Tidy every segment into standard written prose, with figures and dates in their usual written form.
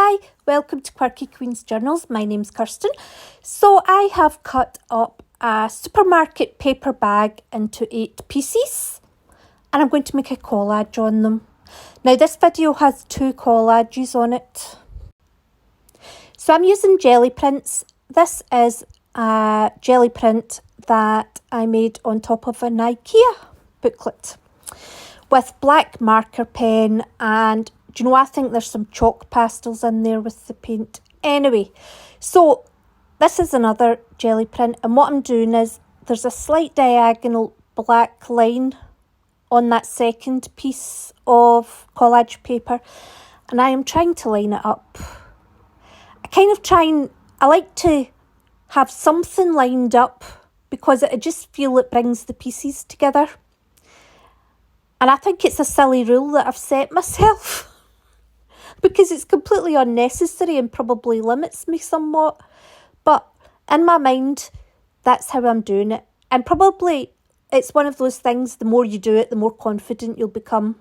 Hi, welcome to Quirky Queen's Journals. My name's Kirsten. So I have cut up a supermarket paper bag into 8 pieces and I'm going to make a collage on them. Now this video has 2 collages on it. So I'm using jelly prints. This is a jelly print that I made on top of an IKEA booklet with black marker pen, and do you know, I think there's some chalk pastels in there with the paint. Anyway, so this is another jelly print, and what I'm doing is there's a slight diagonal black line on that second piece of collage paper, and I am trying to line it up. I like to have something lined up because I just feel it brings the pieces together. And I think it's a silly rule that I've set myself because it's completely unnecessary and probably limits me somewhat. But in my mind, that's how I'm doing it. And probably it's one of those things, the more you do it, the more confident you'll become.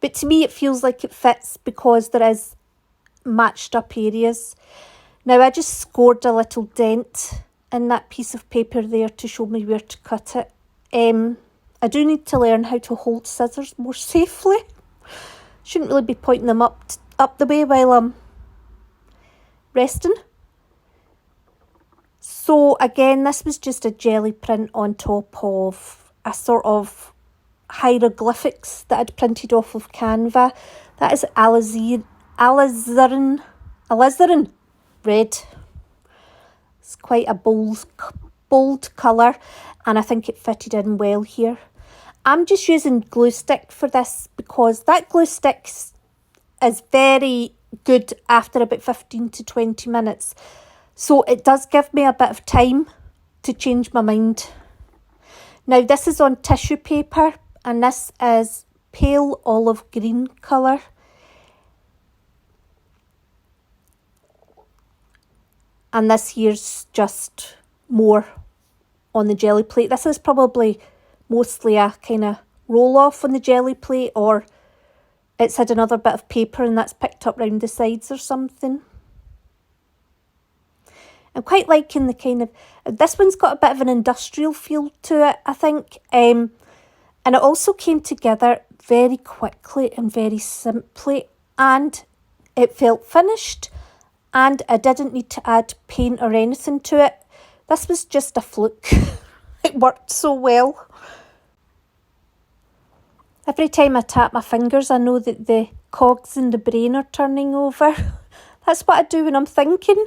But to me, it feels like it fits because there is matched up areas. Now, I just scored a little dent in that piece of paper there to show me where to cut it. I do need to learn how to hold scissors more safely. Shouldn't really be pointing them up the way while I'm resting. So again, this was just a jelly print on top of a sort of hieroglyphics that I'd printed off of Canva. That is alizarin red. It's quite a bold colour, and I think it fitted in well here. I'm just using glue stick for this because that glue stick is very good after about 15 to 20 minutes. So it does give me a bit of time to change my mind. Now this is on tissue paper, and this is pale olive green colour. And this here's just more on the jelly plate. This is probably mostly a kind of roll off on the jelly plate, or it's had another bit of paper and that's picked up round the sides or something. I'm quite liking the kind of, this one's got a bit of an industrial feel to it, I think. And it also came together very quickly and very simply, and it felt finished, and I didn't need to add paint or anything to it. This was just a fluke. It worked so well. Every time I tap my fingers, I know that the cogs in the brain are turning over. That's what I do when I'm thinking.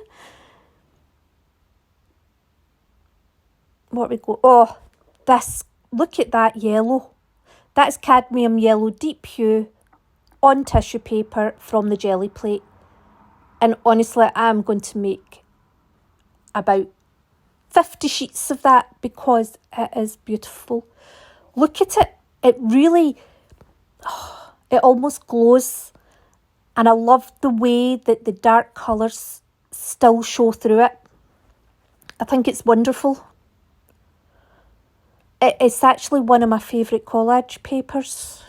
What we go? Oh, this. Look at that yellow. That's cadmium yellow, deep hue, on tissue paper from the jelly plate. And honestly, I'm going to make about 50 sheets of that because it is beautiful. Look at it. It really, it almost glows. And I love the way that the dark colours still show through it. I think it's wonderful. It's actually one of my favourite collage papers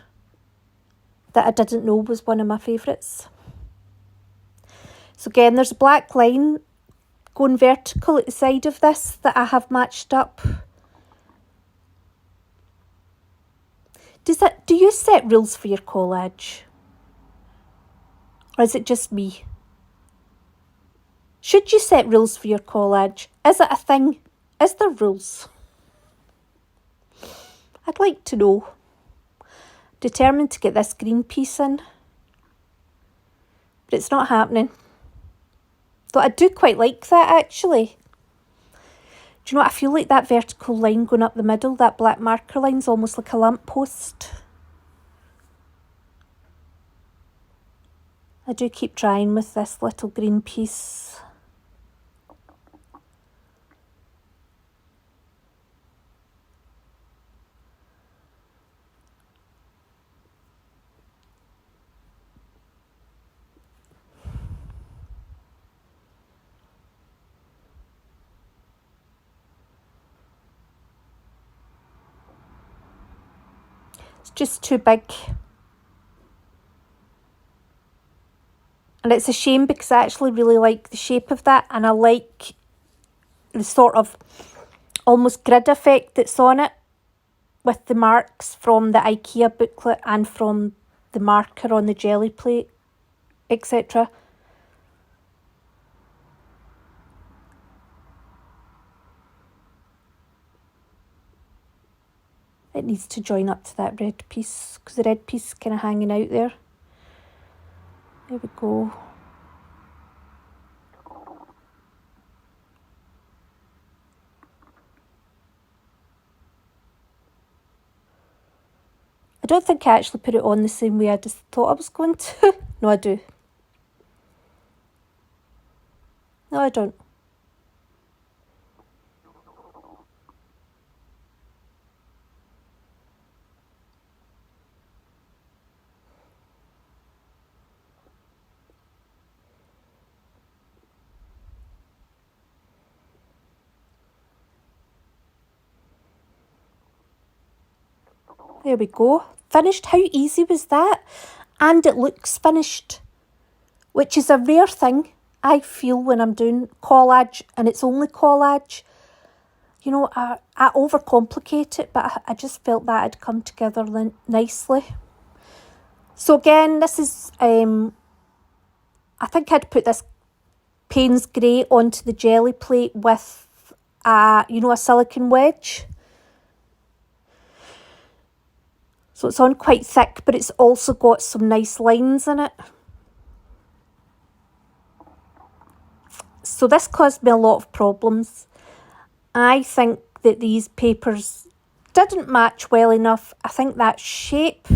that I didn't know was one of my favourites. So again, there's a black line going vertical at the side of this that I have matched up. Do you set rules for your collage? Or is it just me? Should you set rules for your collage? Is it a thing? Is there rules? I'd like to know. Determined to get this green piece in, but it's not happening. Though I do quite like that actually. Do you know what? I feel like that vertical line going up the middle, that black marker line's almost like a lamppost. I do keep trying with this little green piece. It's just too big. And it's a shame because I actually really like the shape of that, and I like the sort of almost grid effect that's on it with the marks from the IKEA booklet and from the marker on the jelly plate, etc. It needs to join up to that red piece because the red piece is kind of hanging out there. There we go. I don't think I actually put it on the same way I just thought I was going to. No, I do. No, I don't. There we go. Finished. How easy was that? And it looks finished, which is a rare thing, I feel, when I'm doing collage, and it's only collage. You know, I overcomplicate it, but I just felt that had come together nicely. So again, this is, I think I'd put this Payne's Grey onto the jelly plate with, a silicone wedge. So it's on quite thick, but it's also got some nice lines in it. So this caused me a lot of problems. I think that these papers didn't match well enough. I think that shape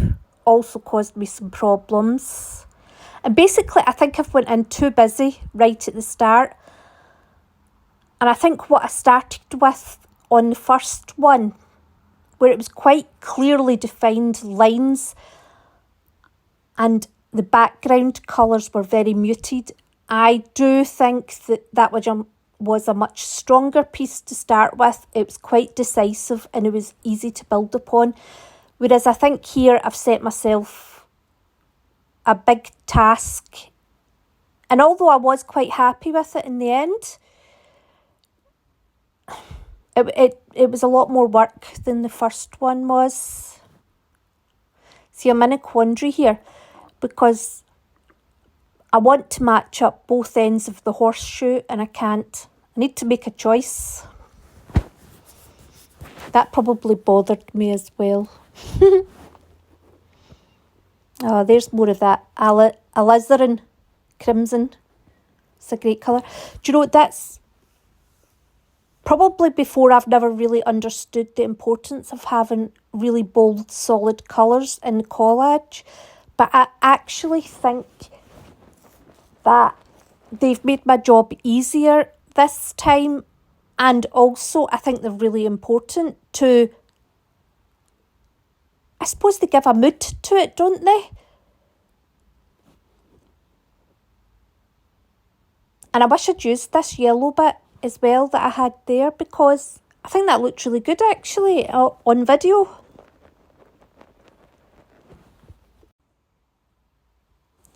also caused me some problems. And basically, I think I've went in too busy right at the start. And I think what I started with on the first one, where it was quite clearly defined lines and the background colours were very muted, I do think that was a much stronger piece to start with. It was quite decisive and it was easy to build upon. Whereas I think here I've set myself a big task. And although I was quite happy with it in the end, it was a lot more work than the first one was. See, I'm in a quandary here because I want to match up both ends of the horseshoe and I can't. I need to make a choice. That probably bothered me as well. Oh, there's more of that alizarin crimson. It's a great colour. Do you know what, that's probably before I've never really understood the importance of having really bold, solid colours in collage. But I actually think that they've made my job easier this time. And also, I think they're really important to, I suppose they give a mood to it, don't they? And I wish I'd used this yellow bit as well that I had there, because I think that looked really good actually on video.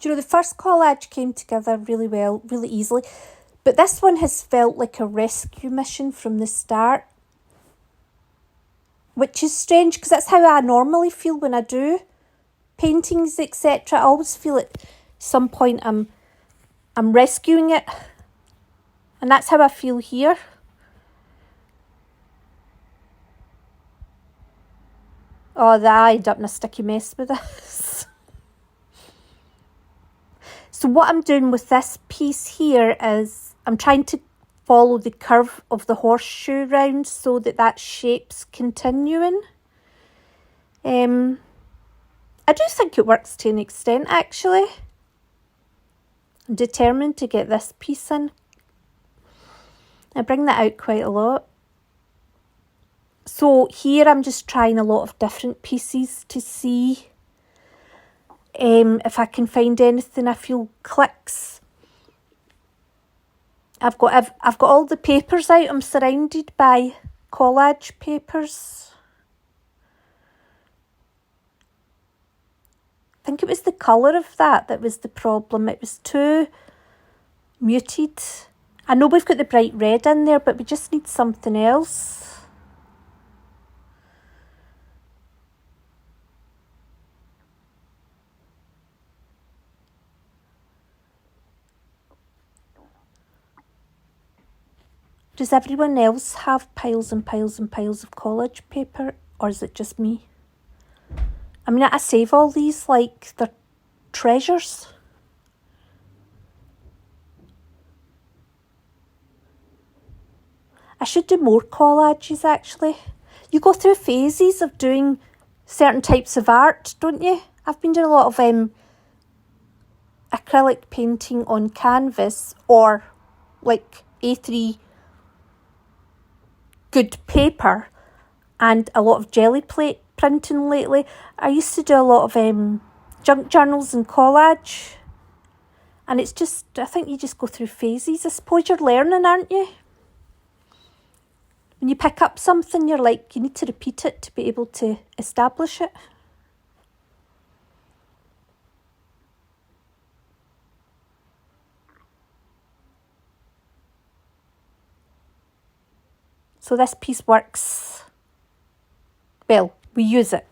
Do you know, the first collage came together really well, really easily, but this one has felt like a rescue mission from the start, which is strange because that's how I normally feel when I do paintings, etc. I always feel at some point I'm rescuing it, and that's how I feel here. Oh, I ended up in a sticky mess with this. So what I'm doing with this piece here is I'm trying to follow the curve of the horseshoe round so that shape's continuing. I do think it works to an extent actually. I'm determined to get this piece in. I bring that out quite a lot. So here I'm just trying a lot of different pieces to see if I can find anything I feel clicks. I've got all the papers out. I'm surrounded by collage papers. I think it was the colour of that was the problem. It was too muted. I know we've got the bright red in there, but we just need something else. Does everyone else have piles and piles and piles of collage paper, or is it just me? I mean, I save all these like they're treasures. I should do more collages, actually. You go through phases of doing certain types of art, don't you? I've been doing a lot of acrylic painting on canvas, or like A3 good paper, and a lot of jelly plate printing lately. I used to do a lot of junk journals and collage, and it's just, I think you just go through phases. I suppose you're learning, aren't you? When you pick up something, you're like, you need to repeat it to be able to establish it. So this piece works. Well, we use it.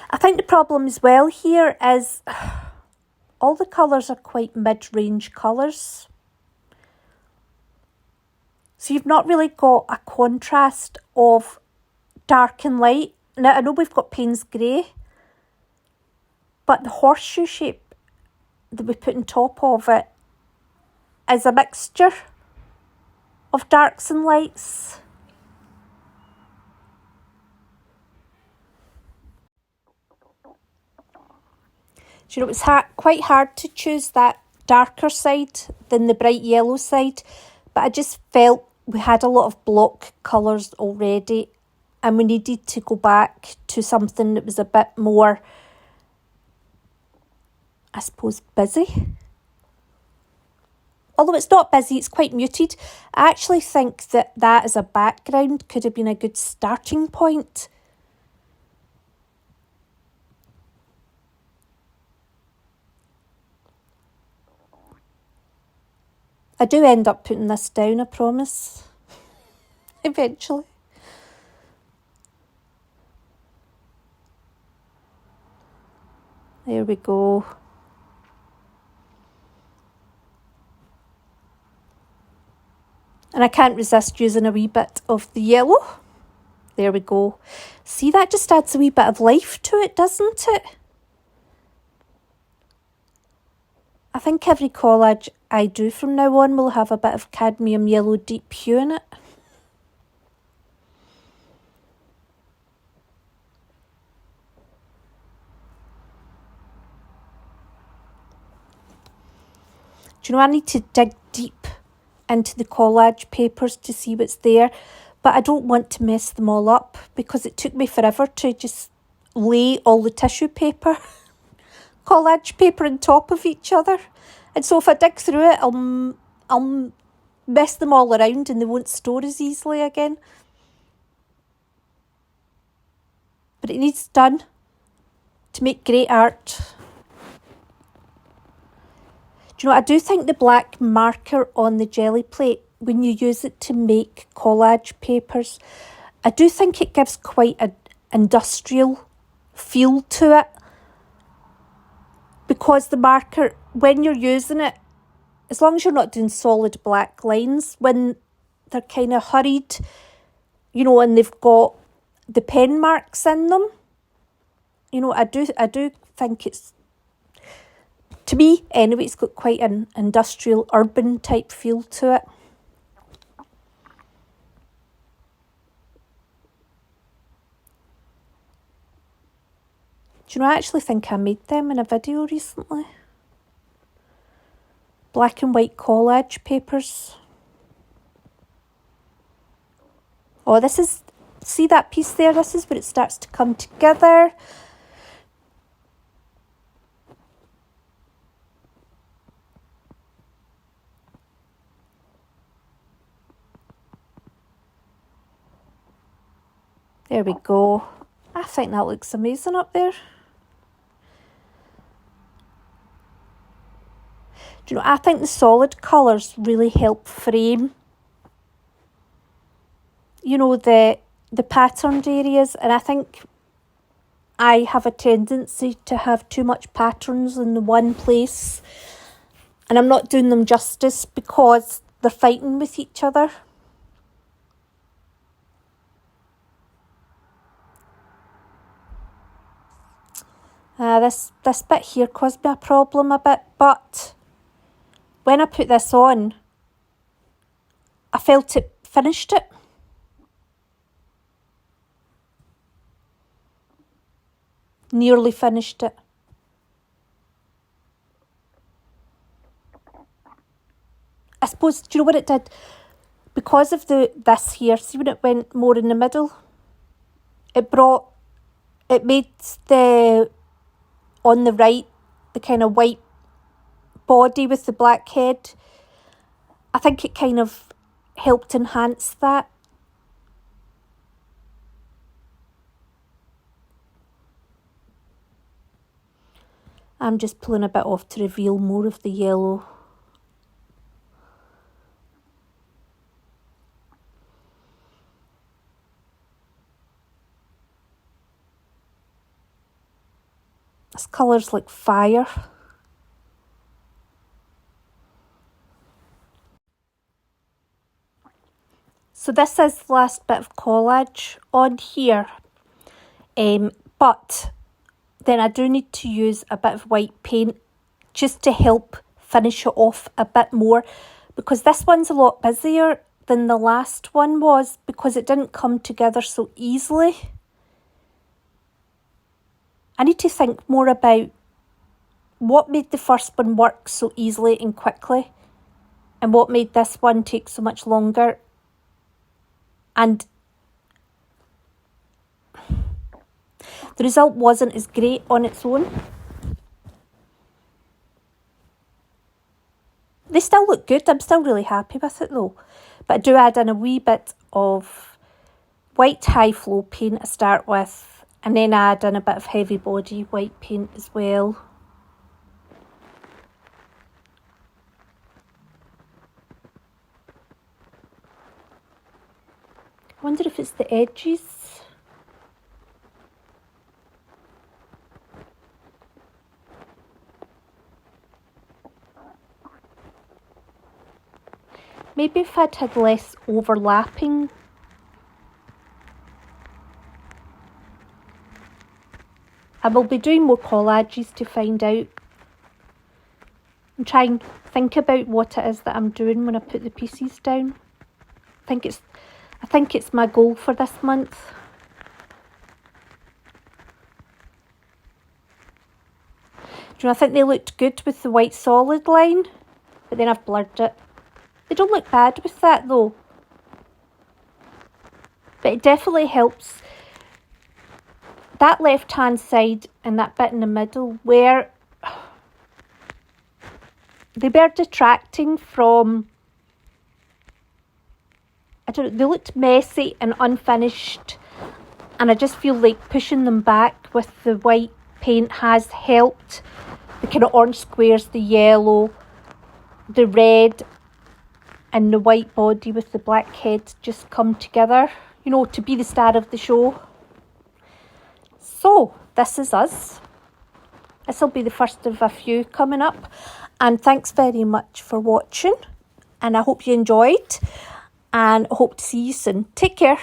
I think the problem as well here is all the colours are quite mid-range colours. So you've not really got a contrast of dark and light. Now, I know we've got Payne's Grey, but the horseshoe shape that we put on top of it is a mixture of darks and lights. Do you know, it's quite hard to choose that darker side than the bright yellow side, but I just felt we had a lot of block colours already, and we needed to go back to something that was a bit more, I suppose, busy. Although it's not busy, it's quite muted. I actually think that as a background could have been a good starting point. I do end up putting this down, I promise. Eventually. There we go. And I can't resist using a wee bit of the yellow. There we go. See, that just adds a wee bit of life to it, doesn't it? I think every collage I do from now on will have a bit of cadmium yellow deep hue in it. Do you know, I need to dig deep into the collage papers to see what's there, but I don't want to mess them all up because it took me forever to just lay all the tissue paper, collage paper on top of each other. And so if I dig through it, I'll mess them all around and they won't store as easily again. But it needs done to make great art. Do you know, I do think the black marker on the jelly plate, when you use it to make collage papers, I do think it gives quite an industrial feel to it. Because the marker, when you're using it, as long as you're not doing solid black lines, when they're kind of hurried, you know, and they've got the pen marks in them, you know, I do think it's, to me anyway, it's got quite an industrial, urban type feel to it. Do you know, I actually think I made them in a video recently. Black and white collage papers. Oh, this is, see that piece there? This is where it starts to come together. There we go. I think that looks amazing up there. Do you know, I think the solid colours really help frame, you know, the patterned areas. And I think I have a tendency to have too much patterns in the one place. And I'm not doing them justice because they're fighting with each other. This bit here caused me a problem a bit, but when I put this on, I felt it finished it. Nearly finished it. I suppose, do you know what it did? Because of this here, see when it went more in the middle? It made on the right, the kind of white body with the black head. I think it kind of helped enhance that. I'm just pulling a bit off to reveal more of the yellow. This colour's like fire. So this is the last bit of collage on here. But then I do need to use a bit of white paint just to help finish it off a bit more, because this one's a lot busier than the last one was because it didn't come together so easily. I need to think more about what made the first one work so easily and quickly and what made this one take so much longer. And the result wasn't as great on its own. They still look good. I'm still really happy with it though. But I do add in a wee bit of white high flow paint to start with. And then add in a bit of heavy body white paint as well. I wonder if it's the edges. Maybe if I'd had less overlapping. I will be doing more collages to find out and try and think about what it is that I'm doing when I put the pieces down. I think it's my goal for this month. Do you know, I think they looked good with the white solid line, but then I've blurred it. They don't look bad with that though. But it definitely helps. That left hand side and that bit in the middle where they were detracting from, I don't know, they looked messy and unfinished, and I just feel like pushing them back with the white paint has helped. The kind of orange squares, the yellow, the red and the white body with the black head just come together, you know, to be the star of the show. So, this is us. This will be the first of a few coming up. And thanks very much for watching. And I hope you enjoyed. And I hope to see you soon. Take care.